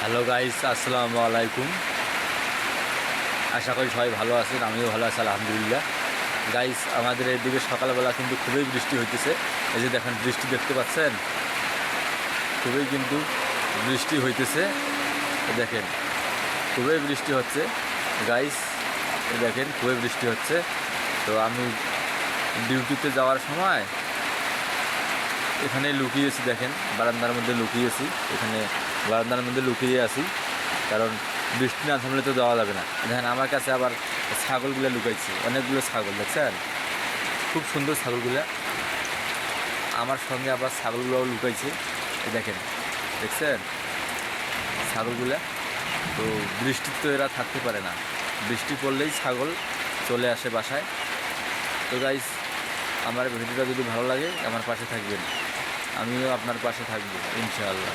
Hello guys, আসসালামু আলাইকুম। আশা করি সবাই ভালো আছেন, আমিও ভালো আছি আলহামদুলিল্লাহ। গাইস, আমাদের এদিকে সকালবেলা কিন্তু খুবই বৃষ্টি হইতেছে। এই যে দেখেন, বৃষ্টি দেখতে পাচ্ছেন, খুবই কিন্তু বৃষ্টি হইতেছে। দেখেন, খুবই বৃষ্টি হচ্ছে গাইস। দেখেন, খুবই বৃষ্টি হচ্ছে। তো আমি ডিউটিতে যাওয়ার সময় এখানে লুকিয়েছি, দেখেন বারান্দার মধ্যে লুকিয়েছি। এখানে বারান্দার মধ্যে লুকিয়ে আছি, কারণ বৃষ্টি না থামলে তো যাওয়া যাবে না। দেখেন, আমার কাছে আবার ছাগলগুলো লুকাইছি, অনেকগুলো ছাগল দেখছেন, খুব সুন্দর ছাগলগুলো। আমার সঙ্গে আবার ছাগলগুলোও লুকাইছে, দেখেন, দেখছেন ছাগলগুলো। তো বৃষ্টিতে তো এরা থাকতে পারে না, বৃষ্টি পড়লেই ছাগল চলে আসে বাসায়। তো গাইস, আমার ভিডিওটা যদি ভালো লাগে আমার পাশে থাকবেন, আমিও আপনার পাশে থাকবো ইনশাআল্লাহ।